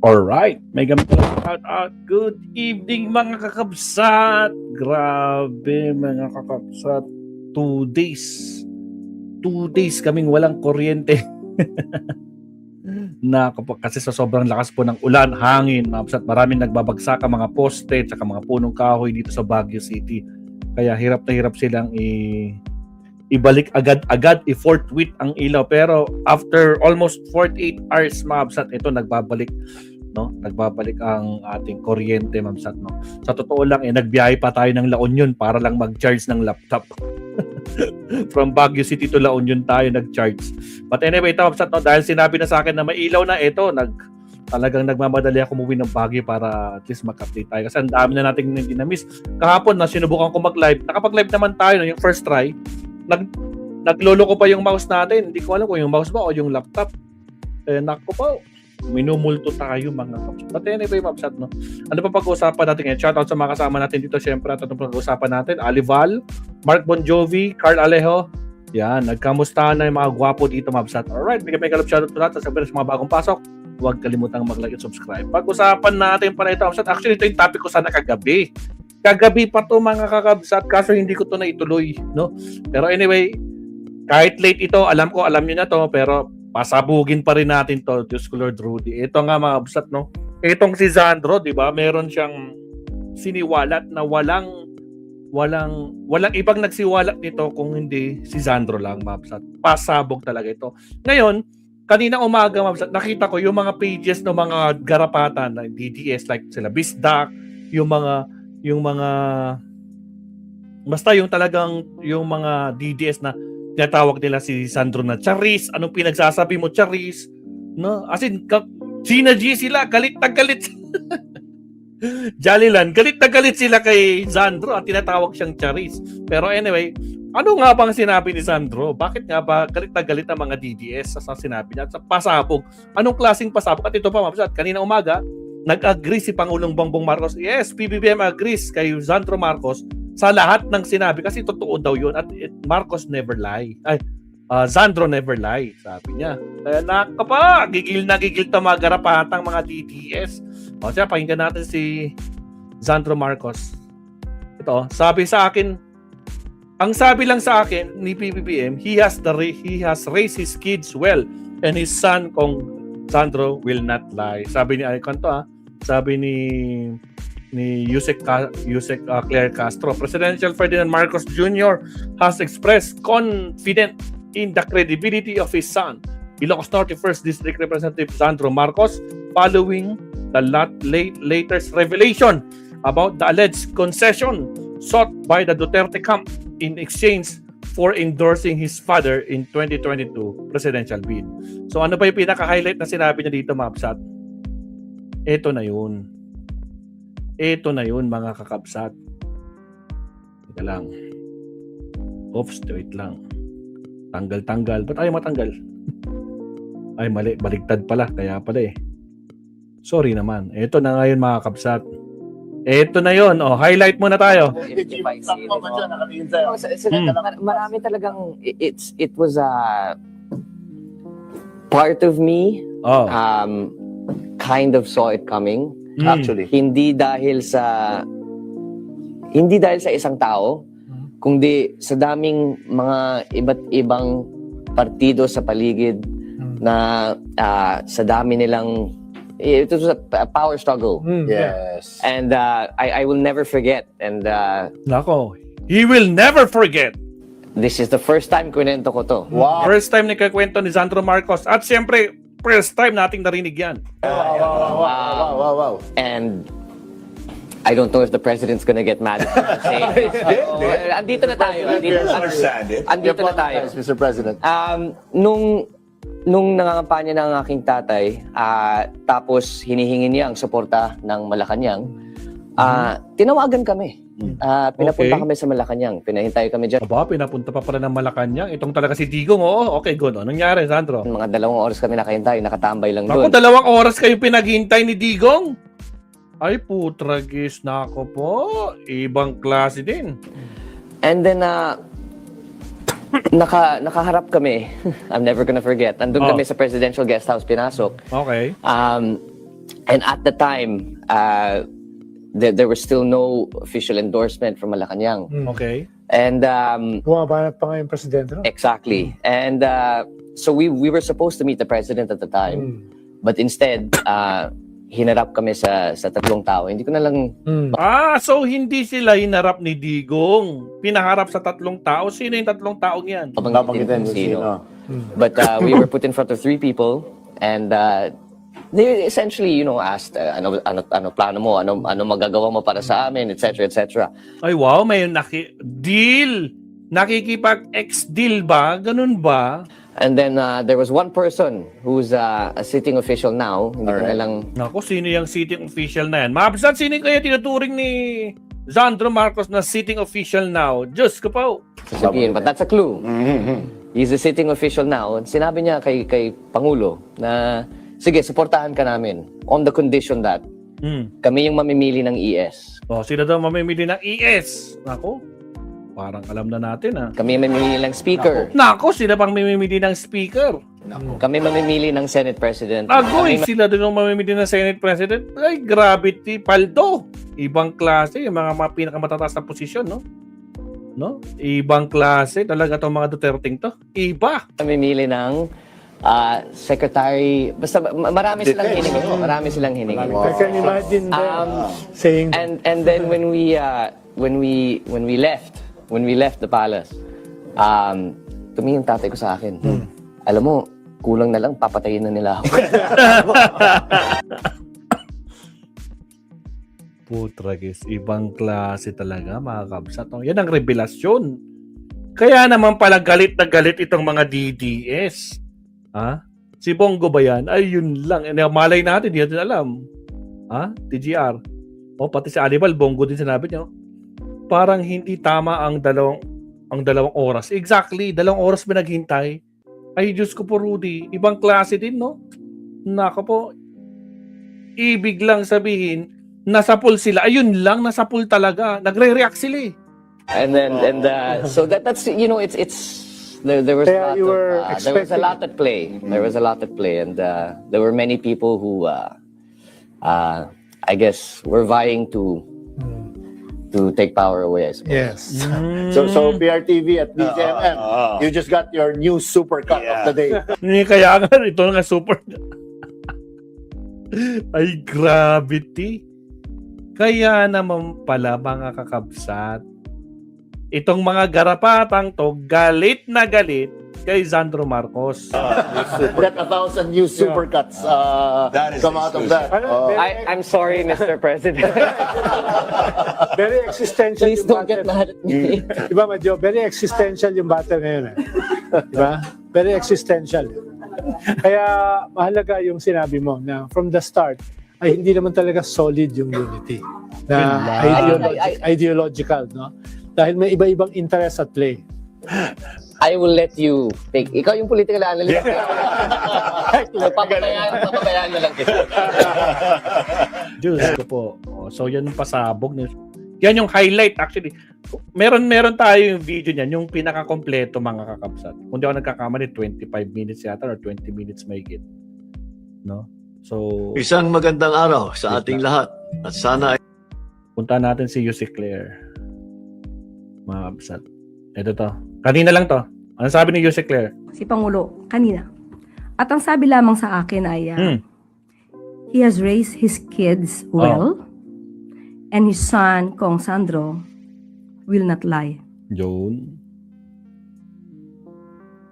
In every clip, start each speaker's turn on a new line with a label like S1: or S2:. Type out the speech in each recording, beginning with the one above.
S1: Alright, may gamit lang shout out. Good evening mga kakabsat. Grabe mga kakabsat. 2 days. 2 days kaming walang kuryente. Kasi sa sobrang lakas po ng ulan, hangin, mga maraming nagbabagsak ang mga poste at mga punong kahoy dito sa Baguio City. Kaya hirap na hirap silang ibalik agad-agad, i-forthwith ang ilaw. Pero after almost 48 hours, mabsat, ito nagbabalik, no? Nagbabalik ang ating kuryente, mabsat, no? Sa totoo lang, nagbiyahe pa tayo ng La Union para lang mag-charge ng laptop. From Baguio City to La Union tayo nag-charge. But anyway, ito, mabsat, no? Dahil sinabi na sa akin na may ilaw na, ito, talagang nagmamadali ako umuwi ng Baguio para at least mag-update tayo. Kasi ang dami na nating hindi na-miss. Kahapon na sinubukan ko mag-live. Nakapag-live naman tayo, no? Yung first try. Naglolo ko pa yung mouse natin. Hindi ko alam kung yung mouse ba o yung laptop. Nako po. Minumulto tayo mga kapsat. But anyway, mabsat, no? Ano pa pag-uusapan natin ngayon? Shoutout sa mga kasama natin dito. Siyempre, at ano pag-uusapan natin? Alival, Mark Bon Jovi, Carl Alejo. Yan, nagkamustahan na yung mga gwapo dito, mabsat. Alright, may kalap shoutout po natin. Sabihin sa mga bagong pasok, huwag kalimutang mag-like at subscribe. Pag-usapan natin pa na ito, mabsat. Actually, ito yung topic ko sana kagabi. Kagabi pa to mga kakabsat, kaso hindi ko to na ituloy, no? Pero anyway, kahit late ito, alam nyo na to, pero pasabugin pa rin natin to, Diyos ko Lord Rudy. Ito nga mga kabsat, no? Itong si Sandro, di ba? Meron siyang siniwalat na walang ibang nagsiwalat nito kung hindi si Sandro lang, mga kabsat. Pasabog talaga ito. Ngayon, kanina umaga, mga kabsat, nakita ko yung mga pages ng mga garapatan na DDS, like sila Bisdak, yung mga basta yung talagang yung mga DDS na tinatawag nila si Sandro na Charis. Anong pinagsasabi mo, Charis? No? As in, Gina G sila, galit na galit. Jollyland, galit na galit sila kay Sandro at tinatawag siyang Charis. Pero anyway, ano nga bang sinabi ni Sandro? Bakit nga ba galit na galit ang mga DDS sa sinabi niya? At sa pasabog, anong klaseng pasabog? At ito pa, mabsat, kanina umaga, nag-agree si Pangulong Bongbong Marcos. Yes, PBBM agrees kay Sandro Marcos sa lahat ng sinabi kasi totoo daw yun at Marcos never lie. Sandro never lie, sabi niya. Kaya nakapa, gigil ta mga garapatang mga DDS. O siya, pakinggan natin si Sandro Marcos. Ito, sabi sa akin, ang sabi lang sa akin ni PBBM, he has raised his kids well and his son kung Sandro will not lie. Sabi ni sabi ni Yusek Claire Castro, Presidential Ferdinand Marcos Jr. has expressed confident in the credibility of his son, Ilocos Norte 1st District Representative Sandro Marcos, following the latest revelation about the alleged concession sought by the Duterte camp in exchange for endorsing his father in 2022 presidential bid. So ano ba yung pinaka-highlight na sinabi niya dito, mabsat? Ito na yun. Ito na yun, mga kakabsat. Ito lang. Oops, wait lang. Tanggal. Ba't ayaw matanggal? Ay, mali. Baligtad pala. Kaya pala eh. Sorry naman. Ito na ngayon, mga kakabsat. Ito na yun. Oh, highlight muna tayo.
S2: Marami talagang it was a part of me kind of saw it coming. Actually, hindi dahil sa isang tao, kundi sa daming mga iba't ibang partido sa paligid na sa dami nilang. It was a power struggle.
S3: Yes.
S2: And I will never forget. And
S1: Nako, he will never forget.
S2: This is the first time kwento ko to.
S3: Wow.
S1: First time nagkakwento ni Sandro Marcos. At siyempre, first time nating narinig yan.
S3: Wow.
S2: And I don't know if the president's gonna get mad at me saying this. Andito na tayo. Andito na tayo.
S3: Mr. President.
S2: Nung nangangampanya ng aking tatay, tapos hinihingi niya ang suporta ng Malacanang, tinawagan kami. Pinapunta kami sa Malacanang. Pinahintay kami dyan.
S1: Aba, pinapunta pa pala ng Malacanang. Itong talaga si Digong, oo. Okay, good. Anong nangyari, Sandro?
S2: Mga 2 oras kami nakahintay, nakatambay lang
S1: Ako,
S2: doon.
S1: 2 oras kayo pinaghintay ni Digong? Ay, putragis na ako po. Ibang klase din.
S2: And then, nakaharap kami. I'm never gonna forget. Nandun
S1: Oh.
S2: kami sa presidential guest house, pinasok.
S1: Okay.
S2: And at the time, there was still no official endorsement from Malacanang.
S1: Okay.
S2: And
S4: Bumabanat pa nga yung presidente, no?
S2: exactly. And so we were supposed to meet the president at the time. But instead, hinarap kami sa tatlong tao. Hindi ko na lang
S1: So hindi sila hinarap ni Digong. Pinaharap sa tatlong tao. Sino yung tatlong taong yan?
S2: babanggitin kung sino. But we were put in front of 3 people, and they essentially, asked, ano plano mo, ano magagawa mo para sa amin, etc., etc.
S1: Ay wow, may deal. Nakikipag-ex-deal ba? Ganun ba?
S2: And then there was one person who's a sitting official now. Hindi ko na lang
S1: Naku, sino yung sitting official na yan? Mabsat, sino kaya tinuturing ni Sandro Marcos na sitting official now? Diyos ko po.
S2: sasabihin, but that's a clue. He's a sitting official now. And sinabi niya kay Pangulo na, sige, suportahan ka namin on the condition that kami yung mamimili ng ES.
S1: Sino daw mamimili ng ES? Naku, parang alam na natin
S2: Kami yung mamimili ng speaker.
S1: Naku, sila pang mamimili ng speaker.
S2: Kami mamimili ng Senate President.
S1: Agoy,
S2: Kami
S1: sila din ang mamimili ng Senate President. Ay, gravity, paldo. Ibang klase, yung mga pinakamatatas na posisyon, no? Ibang klase, talaga itong mga Duterte to. Iba.
S2: mamimili ng secretary. Basta marami silang hiningi. Marami silang hiningi.
S4: I can imagine them saying,
S2: And then when we left the palace, tumingin tatay ko sa akin. Alam mo, kulang na lang papatayin na nila ako.
S1: Putragis, ibang klase talaga mga kabsat. Yan ang revelasyon. Kaya naman pala galit na galit itong mga DDS. Si Bongo ba yan? Ay, yun lang. Malay natin, hindi natin alam. TGR. Pati si Anibal, Bongo din sinabi niyo. Parang hindi tama ang dalawang oras. Exactly, 2 oras pinaghintay. Ay, Diyos ko po, Rudy. Ibang klase din, no? Nako po. Ibig lang sabihin, nasapul sila. Ayun lang, nasapul talaga. Nagre-react sila eh.
S2: And so that's there was
S4: Kaya you were
S2: there was a lot at play. There was a lot at play, and there were many people who I guess were vying to take power away. I suppose.
S4: yes.
S3: So PRTV at BJMM, you just got your new super cut of the day.
S1: Hindi kaya nga, ito nga super. Ay, gravity. Kaya naman pala mga kakabsat, itong mga garapatang to, galit na galit kay Sandro Marcos.
S3: That 1,000 new super cuts come out of that.
S2: I'm sorry, Mr. President.
S4: Very existential
S2: Please
S4: yung
S2: don't get
S4: battle.
S2: mad at me.
S4: Diba, Madjo? Very existential yung battle ngayon. Diba? Very existential. Kaya mahalaga yung sinabi mo na from the start, ay hindi naman talaga solid yung unity. Na ideological, no? Dahil may iba-ibang interest at play.
S2: I will let you take. Ikaw yung political analyst. Papabayaan na lang kita.
S1: Diyos ko po. So yan yung pasabog. Yan yung highlight actually. Meron tayo yung video niyan, yung pinaka-kompleto mga kakabsat. Kung di ako nagkakamali, 25 minutes yata or 20 minutes mahigit. No? So,
S5: Isang magandang araw sa ating lahat at sana ay
S1: punta natin si Yussi Claire. Mga kabsat. Ito to. Kanina lang to. Ano sabi ni Yussi Claire?
S6: Si Pangulo kanina. At ang sabi lamang sa akin ay he has raised his kids well and his son, Kong Sandro, will not lie.
S1: Yun.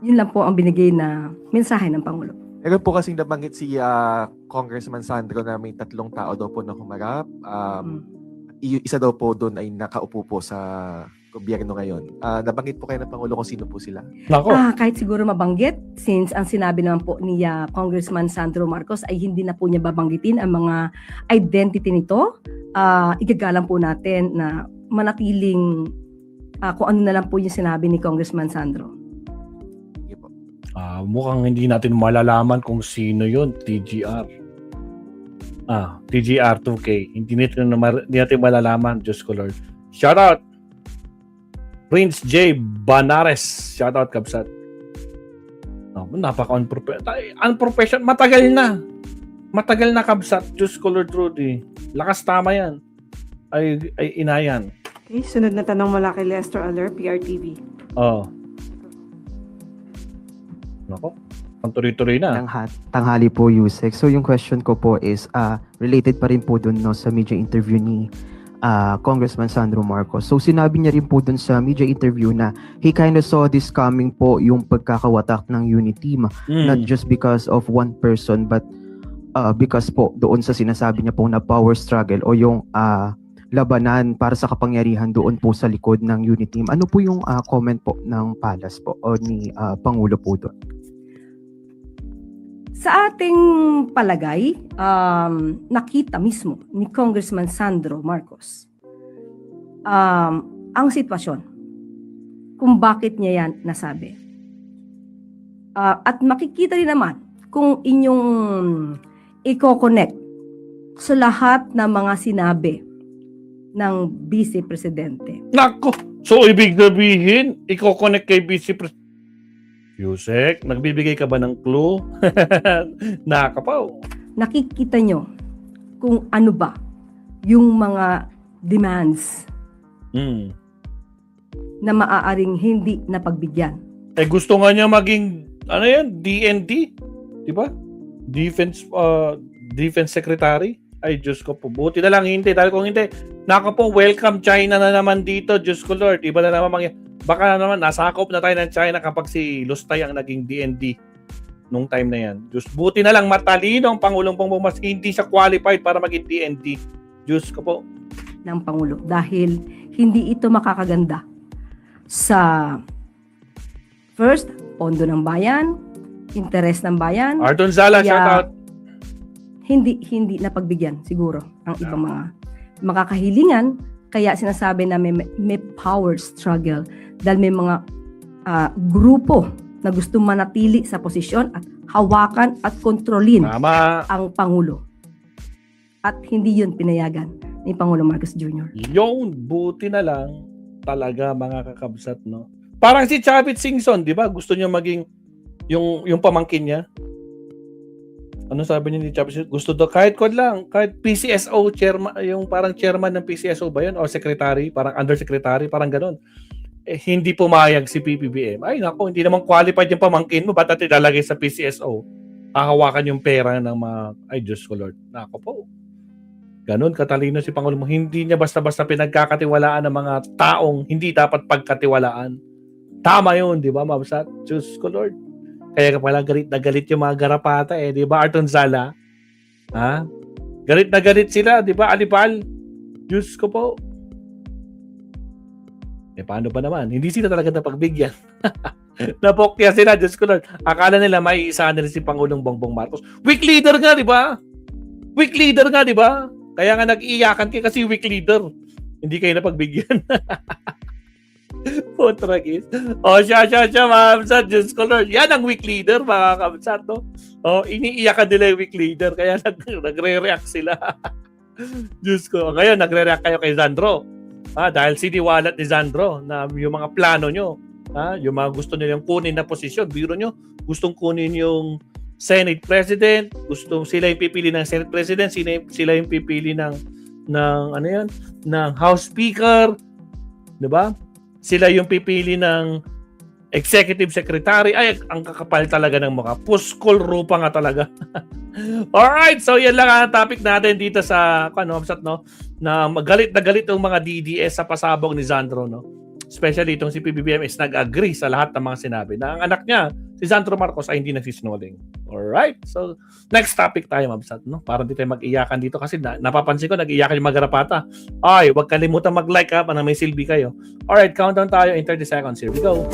S6: Yun lang po ang binigay na mensahe ng Pangulo.
S7: Meron po kasing nabanggit si Congressman Sandro na may 3 tao daw po na humarap. Isa daw po doon ay nakaupo po sa gobyerno ngayon. Nabanggit po kayo ng Pangulo kung sino po sila.
S1: Nako.
S6: Kahit siguro mabanggit, since ang sinabi naman po ni Congressman Sandro Marcos ay hindi na po niya babanggitin ang mga identity nito, igagalang po natin na manatiling kung ano na lang po yung sinabi ni Congressman Sandro.
S7: Sige po.
S1: Mukhang hindi natin malalaman kung sino yun, TGR. TGR 2K. Hindi natin malalaman, Diyos ko Lord. Shout out! Prince J. Banares. Shoutout, Kabsat. No, unprofessional. Matagal na. Matagal na, Kabsat. Diyos ko, Lord Rudy. Lakas tama yan. Ay inayan.
S8: Okay, sunod na tanong mula kay Lester Aller, PRTV.
S1: Oh. Nako. Ang tuloy-tuloy na.
S9: Tanghali po, Yusek. So yung question ko po is related pa rin po dun no, sa media interview ni Congressman Sandro Marcos. So sinabi niya rin po dun sa media interview na he kind of saw this coming po yung pagkakawatak ng unity team. Not just because of one person but because po doon sa sinasabi niya po na power struggle o yung labanan para sa kapangyarihan doon po sa likod ng unity team. Ano po yung comment po ng Palas po o ni Pangulo po doon?
S6: Sa ating palagay, nakita mismo ni Congressman Sandro Marcos ang sitwasyon kung bakit niya yan nasabi. At makikita rin naman kung inyong i-connect sa lahat ng mga sinabi ng Vice Presidente.
S1: Nako! So, ibig sabihin, i-connect kay Vice President. Yusek, nagbibigay ka ba ng clue? Nakapaw.
S6: Nakikita nyo kung ano ba yung mga demands na maaaring hindi napagbigyan.
S1: Gusto nga niya maging, ano yan, DND? Diba? Defense Secretary? Ay, Diyos ko po. Buti na lang hindi. Dahil kung hindi, nako po, welcome China na naman dito. Diyos ko Lord. Iba na naman baka naman, nasakop na tayo ng China kapag si Lustay ang naging DND nung time na yan. Diyos, buti na lang matalino ang Pangulong Bongbong Marcos. Hindi siya qualified para maging DND. Diyos ko po.
S6: Ng Pangulo. Dahil hindi ito makakaganda sa first, pondo ng bayan, interes ng bayan.
S1: Arton Zala, shout out.
S6: Hindi napagbigyan siguro ang ibang mga makakahilingan, kaya sinasabi na may power struggle dahil may mga grupo na gusto manatili sa posisyon at hawakan at kontrolin ang Pangulo. At hindi yun pinayagan ni Pangulo Marcos Jr.
S1: Yung buti na lang talaga mga kakabsat, no? Parang si Chavit Singson, di ba? Gusto niya maging yung pamangkin niya. Ano sabi niya ni Chavit? Gusto daw kahit PCSO chairman, yung parang chairman ng PCSO ba yun o secretary, parang undersecretary, parang ganoon. Hindi pumayag si PBBM. Ay nako, hindi naman qualified yung pamangkin mo, ba't natin ilalagay sa PCSO? Hahawakan yung pera ng mga ay Diyos ko Lord. Nako po. Ganon katalino si Pangulo mo. Hindi niya basta-basta pinagkakatiwalaan ng mga taong hindi dapat pagkatiwalaan. Tama yun, di ba, Mabsat? Diyos ko Lord. Kaya pala galit na galit yung mga garapata di ba, Arton Zala? Ha? Galit na galit sila, di ba, Alipal? Diyos ko po. Paano ba naman? Hindi sila talaga napagbigyan. Napokya sila, Diyos ko Lord. Akala nila may isa nila si Pangulong Bongbong Marcos. Weak leader nga, di ba? Weak leader nga, di ba? Kaya nga nag-iiyakan kayo kasi weak leader. Hindi kayo napagbigyan. Potragis. Siya, Mamsat, Diyos ko Lord. Yan ang weak leader, mga Kamsat, no? Iniiyakan nila yung weak leader, kaya nagre-react sila. Diyos ko. Ngayon, nagre-react kayo kay Sandro. Dahil siniwalat ni Sandro na yung mga plano nyo, yung mga gusto nilang kunin na posisyon, biro nyo, gustong kunin yung Senate President, gusto sila yung pipili ng Senate President, sila yung pipili ng ano yan, ng House Speaker, 'di ba? Sila yung pipili ng Executive Secretary. Ay, ang kakapal talaga ng mukha. Puskol rupa nga talaga. Alright, so yan lang ang topic natin dito sa no? Na magalit na galit yung mga DDS sa pasabog ni Sandro, no? Especially itong si PBBM is nag-agree sa lahat ng mga sinabi na ang anak niya, si Sandro Marcos, ay hindi nagsisinungaling. Alright, so next topic tayo, Mabsat, no? Para hindi tayo mag-iyakan dito kasi napapansin ko, nag-iyakan yung mga garapata. Ay, huwag kalimutan mag-like ha, para may silbi kayo. Alright, countdown tayo in 30 seconds. Here we go.